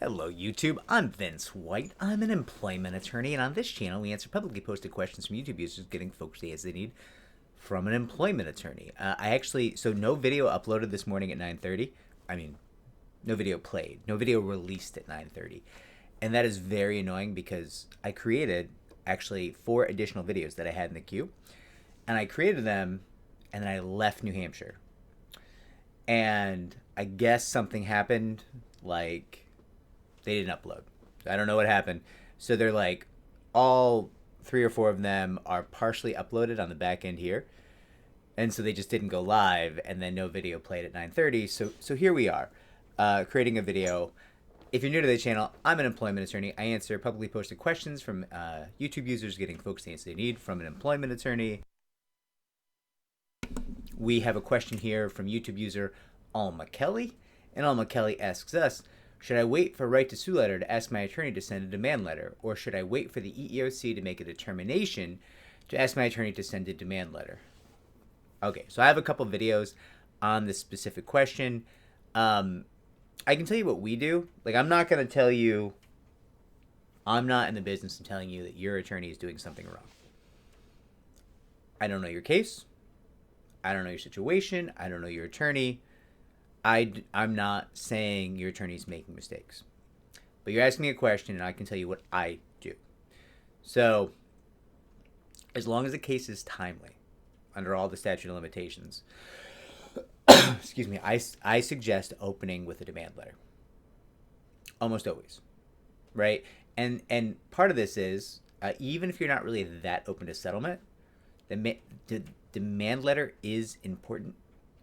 Hello YouTube, I'm Vince White. I'm an employment attorney, and on this channel we answer publicly posted questions from YouTube users getting folks the answers they need from an employment attorney. So no video uploaded this morning at 9:30. I mean, no video played, no video released at 9:30. And that is very annoying because I created actually 4 additional videos that I had in the queue. And I created them and then I left New Hampshire. And I guess something happened, like they didn't upload. I don't know what happened. So they're like, all 3 or 4 of them are partially uploaded on the back end here. And so they just didn't go live, and then no video played at 9:30. So here we are, creating a video. If you're new to the channel, I'm an employment attorney. I answer publicly posted questions from YouTube users getting folks the answers they need from an employment attorney. We have a question here from YouTube user Alma Kelly, and Alma Kelly asks us, should I wait for right to sue letter to ask my attorney to send a demand letter, or should I wait for the EEOC to make a determination to ask my attorney to send a demand letter? Okay, so I have a couple videos on this specific question. I can tell you what we do. Like, I'm not going to tell you, I'm not in the business of telling you that your attorney is doing something wrong. I don't know your case. I don't know your situation. I don't know your attorney. I'm not saying your attorney's making mistakes. But you're asking me a question, and I can tell you what I do. So, as long as the case is timely, under all the statute of limitations, excuse me, I suggest opening with a demand letter. Almost always. Right? And part of this is, even if you're not really that open to settlement, the demand letter is important.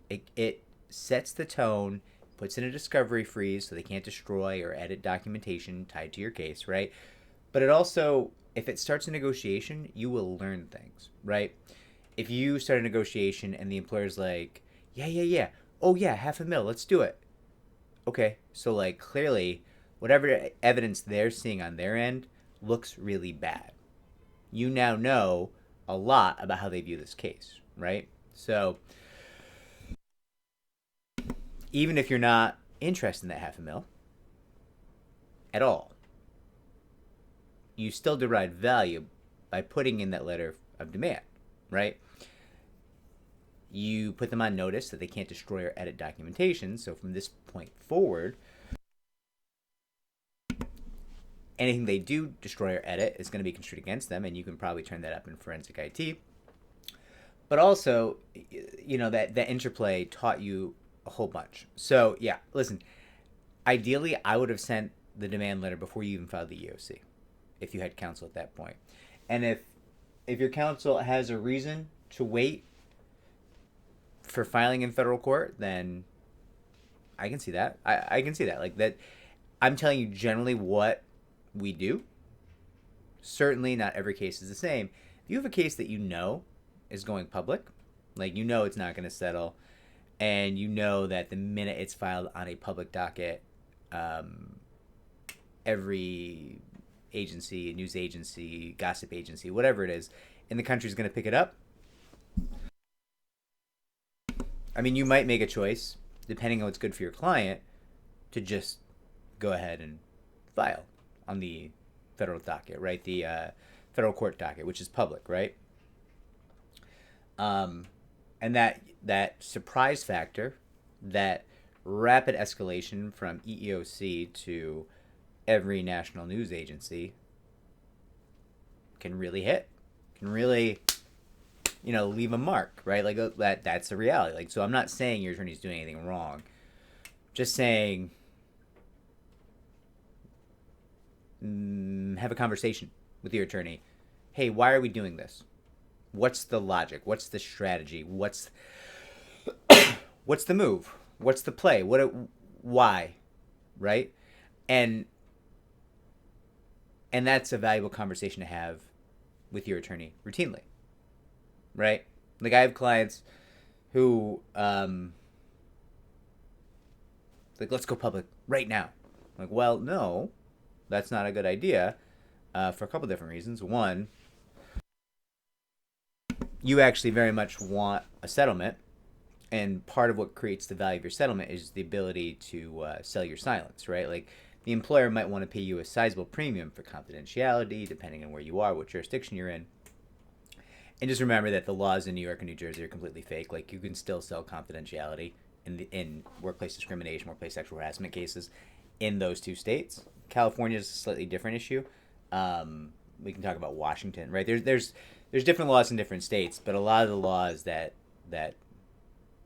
It sets the tone, puts in a discovery freeze so they can't destroy or edit documentation tied to your case, right? But it also, if it starts a negotiation, you will learn things, right? If you start a negotiation and the employer's like, yeah, oh yeah, $500,000, let's do it. Okay, so like clearly, whatever evidence they're seeing on their end looks really bad. You now know a lot about how they view this case, right? So even if you're not interested in that $500,000 at all, you still derive value by putting in that letter of demand, right? You put them on notice that they can't destroy or edit documentation. So from this point forward, anything they do destroy or edit is going to be construed against them, and you can probably turn that up in forensic IT. But also, you know, that interplay taught you a whole bunch. So yeah, listen, ideally I would have sent the demand letter before you even filed the EEOC, if you had counsel at that point. And if your counsel has a reason to wait for filing in federal court, then I can see that. I can see that. Like that, I'm telling you generally what we do. Certainly not every case is the same. If you have a case that you know is going public, like you know it's not going to settle, and you know that the minute it's filed on a public docket, every agency, news agency, gossip agency, whatever it is, in the country is going to pick it up. I mean, you might make a choice, depending on what's good for your client, to just go ahead and file on the federal docket, right? The federal court docket, which is public, right? And that surprise factor, that rapid escalation from EEOC to every national news agency can really hit, can really, you know, leave a mark, right? Like that's the reality. Like, so I'm not saying your attorney's doing anything wrong. Just saying, have a conversation with your attorney. Hey, why are we doing this? What's the logic? What's the strategy? What's the move? What's the play? Why? Right? And that's a valuable conversation to have with your attorney routinely. Right? Like I have clients who like, let's go public right now. I'm like, well, no, that's not a good idea for a couple different reasons. One, you actually very much want a settlement, and part of what creates the value of your settlement is the ability to sell your silence, right? Like the employer might want to pay you a sizable premium for confidentiality, depending on where you are, what jurisdiction you're in. And just remember that the laws in New York and New Jersey are completely fake. Like, you can still sell confidentiality in workplace discrimination, workplace sexual harassment cases in those two states. California is a slightly different issue. We can talk about Washington, right? There's different laws in different states, but a lot of the laws that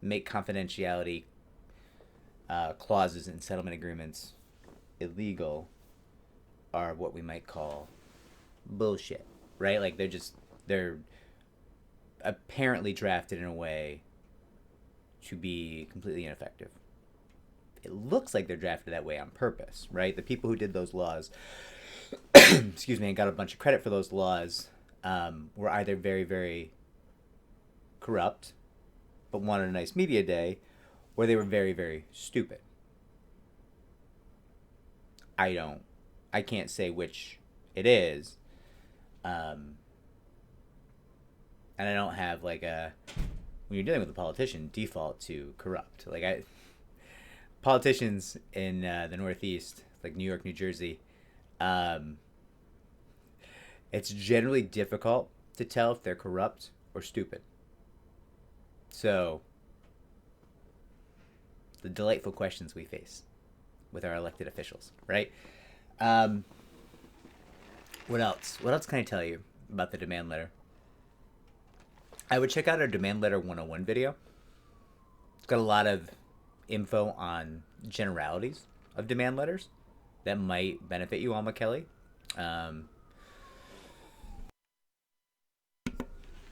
make confidentiality clauses in settlement agreements illegal are what we might call bullshit, right? Like, they're apparently drafted in a way to be completely ineffective. It looks like they're drafted that way on purpose, right? The people who did those laws, excuse me, and got a bunch of credit for those laws, were either very, very corrupt, but wanted a nice media day, or they were very, very stupid. I can't say which it is, and I don't have like when you're dealing with a politician, default to corrupt. Like, politicians in the Northeast, like New York, New Jersey, it's generally difficult to tell if they're corrupt or stupid. So, the delightful questions we face with our elected officials, right? What else? What else can I tell you about the demand letter? I would check out our Demand Letter 101 video. It's got a lot of info on generalities of demand letters that might benefit you, Alma Kelly. Trying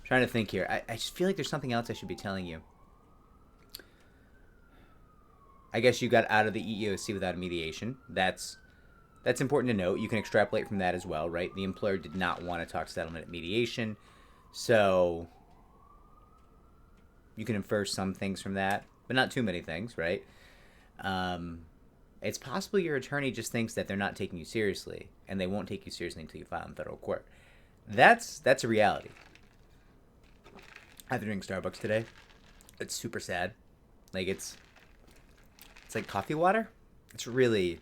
to think here. I just feel like there's something else I should be telling you. I guess you got out of the EEOC without a mediation. That's important to note. You can extrapolate from that as well, right? The employer did not want to talk settlement at mediation, so you can infer some things from that, but not too many things, right? It's possible your attorney just thinks that they're not taking you seriously, and they won't take you seriously until you file in federal court. That's a reality. I have to drink Starbucks today. It's super sad. Like, it's like coffee water. It's really,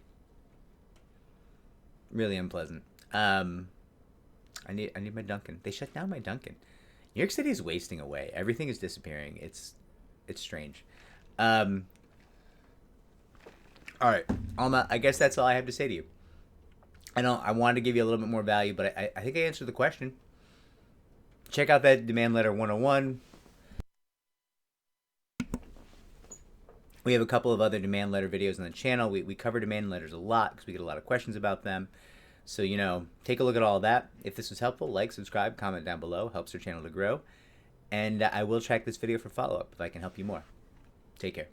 really unpleasant. I need my Dunkin'. They shut down my Dunkin'. New York City is wasting away. Everything is disappearing. It's strange. All right, Alma, I guess that's all I have to say to you. I wanted to give you a little bit more value, but I think I answered the question. Check out that Demand Letter 101. We have a couple of other demand letter videos on the channel. We cover demand letters a lot because we get a lot of questions about them. So, take a look at all of that. If this was helpful, like, subscribe, comment down below. Helps our channel to grow. And I will track this video for follow-up if I can help you more. Take care.